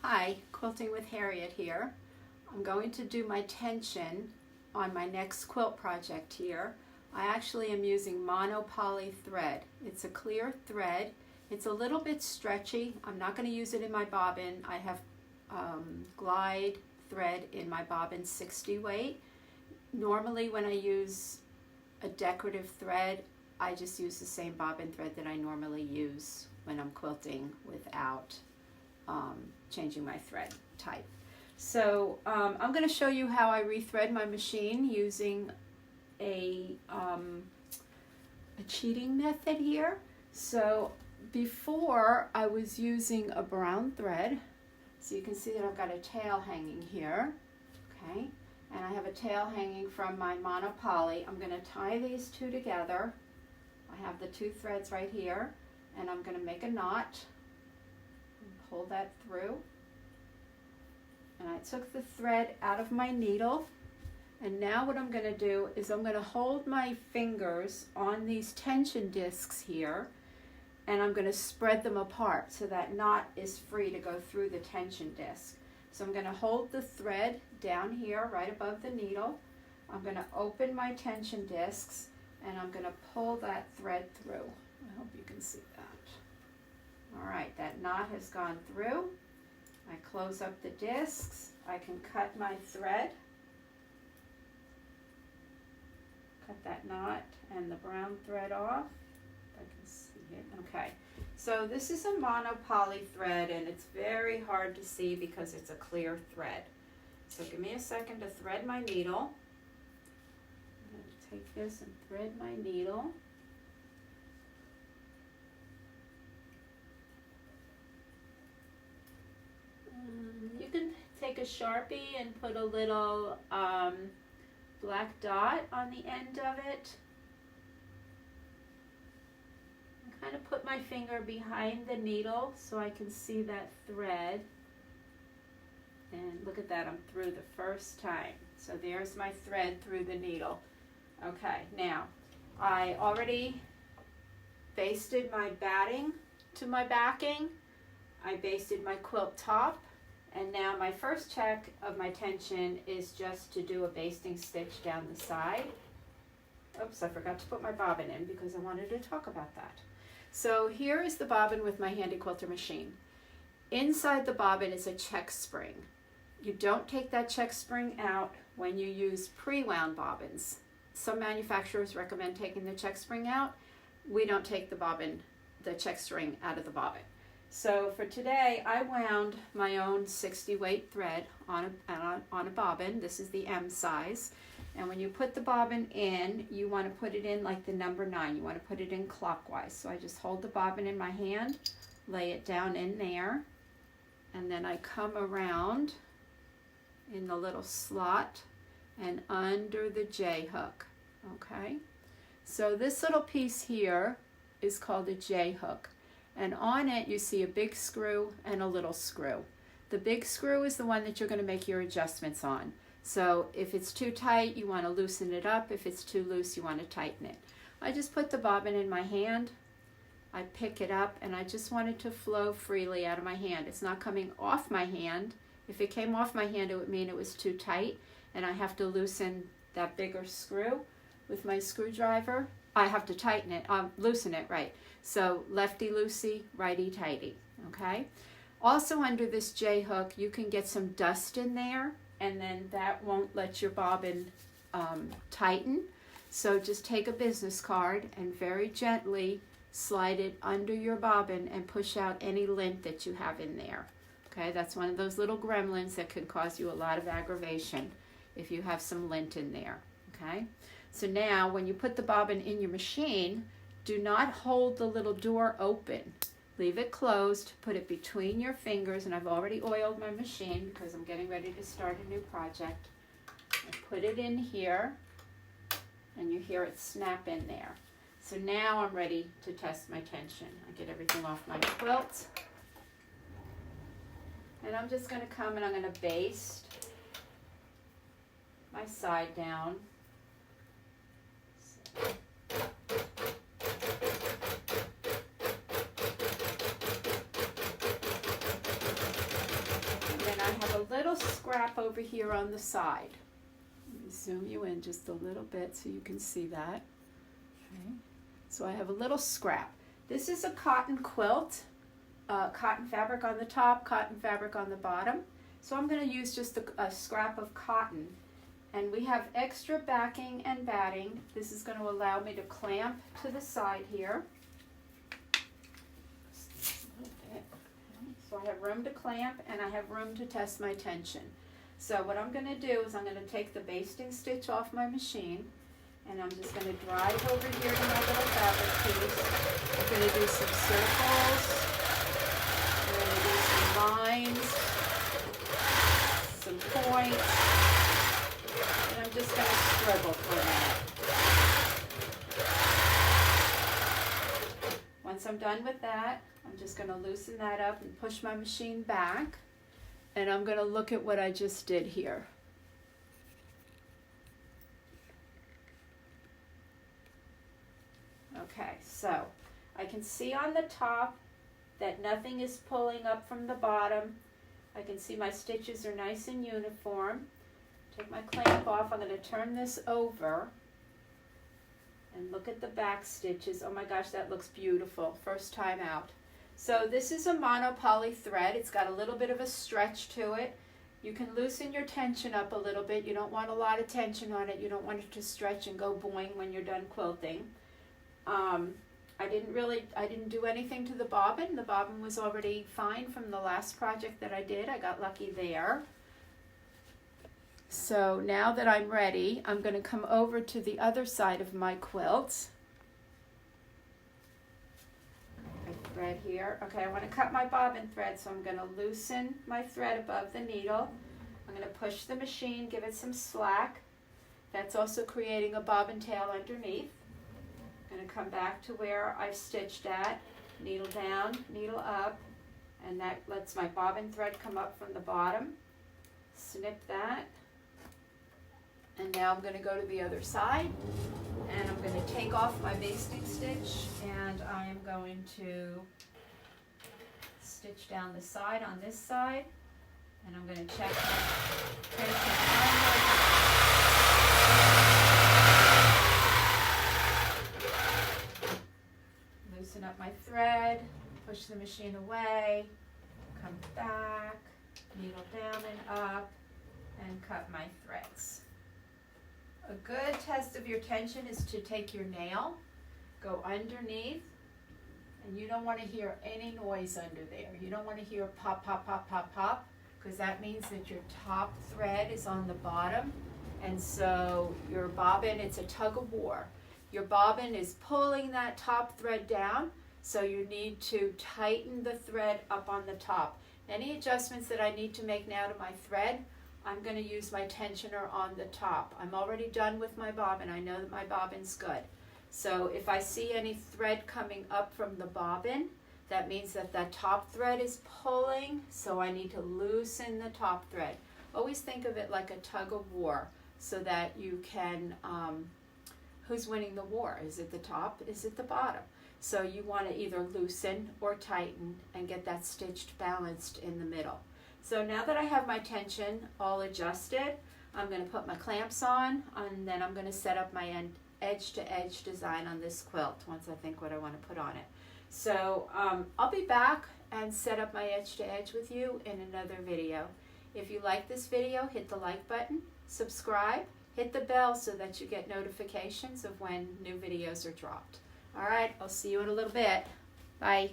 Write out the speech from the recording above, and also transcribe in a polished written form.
Hi, Quilting with Harriet here. I'm going to do my tension on my next quilt project here. I actually am using monopoly thread. It's a clear thread. It's a little bit stretchy. I'm not going to use it in my bobbin. I have glide thread in my bobbin 60 weight. Normally when I use a decorative thread, I just use the same bobbin thread that I normally use when I'm quilting without changing my thread type. So I'm going to show you how I rethread my machine using a cheating method here. So before I was using a brown thread, so you can see that I've got a tail hanging here, okay, and I have a tail hanging from my monopoly. I'm going to tie these two together. I have the two threads right here, and I'm going to make a knot and pull that through. And I took the thread out of my needle, and now what I'm going to do is I'm going to hold my fingers on these tension discs here, and I'm going to spread them apart so that knot is free to go through the tension disc. So I'm going to hold the thread down here right above the needle. I'm going to open my tension discs, and I'm going to pull that thread through. I hope you can see that. All right, that knot has gone through. I close up the discs. I can cut my thread. Cut that knot and the brown thread off. I can see it. Okay, so this is a monopoly thread, and it's very hard to see because it's a clear thread. So give me a second to thread my needle. I'm going to take this and thread my needle. You can take a Sharpie and put a little black dot on the end of it. I kind of put my finger behind the needle so I can see that thread. And look at that, I'm through the first time. So there's my thread through the needle. Okay, now I already basted my batting to my backing. I basted my quilt top. And now my first check of my tension is just to do a basting stitch down the side. Oops, I forgot to put my bobbin in because I wanted to talk about that. So here is the bobbin with my Handi Quilter machine. Inside the bobbin is a check spring. You don't take that check spring out when you use pre-wound bobbins. Some manufacturers recommend taking the check spring out. We don't take the check string out of the bobbin. So for today, I wound my own 60 weight thread on a bobbin. This is the M size. And when you put the bobbin in, you want to put it in like the number 9. You want to put it in clockwise. So I just hold the bobbin in my hand, lay it down in there, and then I come around in the little slot and under the J hook. Okay? So this little piece here is called a J hook. And on it you see a big screw and a little screw. The big screw is the one that you're going to make your adjustments on. So if it's too tight, you want to loosen it up. If it's too loose, you want to tighten it. I just put the bobbin in my hand. I pick it up, and I just want it to flow freely out of my hand. It's not coming off my hand. If it came off my hand, it would mean it was too tight, and I have to loosen that bigger screw with my screwdriver. I have to tighten it, loosen it, right. So lefty loosey, righty tighty, okay? Also under this J hook, you can get some dust in there, and then that won't let your bobbin tighten. So just take a business card and very gently slide it under your bobbin and push out any lint that you have in there. Okay, that's one of those little gremlins that can cause you a lot of aggravation if you have some lint in there, okay? So now when you put the bobbin in your machine, do not hold the little door open. Leave it closed, put it between your fingers, and I've already oiled my machine because I'm getting ready to start a new project. I put it in here, and you hear it snap in there. So now I'm ready to test my tension. I get everything off my quilt. And I'm just going to come and I'm going to baste my side down. little scrap over here on the side. Let me zoom you in just a little bit so you can see that. Okay. So I have a little scrap. This is a cotton quilt, cotton fabric on the top, cotton fabric on the bottom. So I'm going to use just a scrap of cotton. And we have extra backing and batting. This is going to allow me to clamp to the side here. So I have room to clamp and I have room to test my tension. So what I'm going to do is I'm going to take the basting stitch off my machine and I'm just going to drive over here to my little fabric piece. I'm going to do some circles. I'm going to do some lines, some points, and I'm just going to scribble for a minute. Once I'm done with that, I'm just going to loosen that up and push my machine back, and I'm going to look at what I just did here. Okay, so I can see on the top that nothing is pulling up from the bottom. I can see my stitches are nice and uniform. Take my clamp off. I'm going to turn this over and look at the back stitches. Oh my gosh, that looks beautiful. First time out. So this is a monopoly thread. It's got a little bit of a stretch to it. You can loosen your tension up a little bit. You don't want a lot of tension on it. You don't want it to stretch and go boing when you're done quilting. I didn't do anything to the bobbin. The bobbin was already fine from the last project that I did. I got lucky there. So now that I'm ready, I'm going to come over to the other side of my quilt. My thread here. Okay, I want to cut my bobbin thread, so I'm going to loosen my thread above the needle. I'm going to push the machine, give it some slack. That's also creating a bobbin tail underneath. I'm going to come back to where I've stitched at, needle down, needle up, and that lets my bobbin thread come up from the bottom. Snip that. And now I'm going to go to the other side, and I'm going to take off my basting stitch, and I am going to stitch down the side on this side, and I'm going to check my tension. Loosen up my thread, push the machine away, come back, needle down and up, and cut my threads. A good test of your tension is to take your nail, go underneath, and you don't want to hear any noise under there. You don't want to hear pop, pop, pop, pop, pop, because that means that your top thread is on the bottom, and so your bobbin, it's a tug of war. Your bobbin is pulling that top thread down, so you need to tighten the thread up on the top. Any adjustments that I need to make now to my thread, I'm going to use my tensioner on the top. I'm already done with my bobbin. I know that my bobbin's good. So if I see any thread coming up from the bobbin, that means that that top thread is pulling, so I need to loosen the top thread. Always think of it like a tug of war, so that you can, who's winning the war? Is it the top? Is it the bottom? So you want to either loosen or tighten and get that stitched balanced in the middle. So now that I have my tension all adjusted, I'm going to put my clamps on, and then I'm going to set up my edge-to-edge design on this quilt once I think what I want to put on it. So I'll be back and set up my edge-to-edge with you in another video. If you like this video, hit the like button, subscribe, hit the bell so that you get notifications of when new videos are dropped. All right, I'll see you in a little bit. Bye.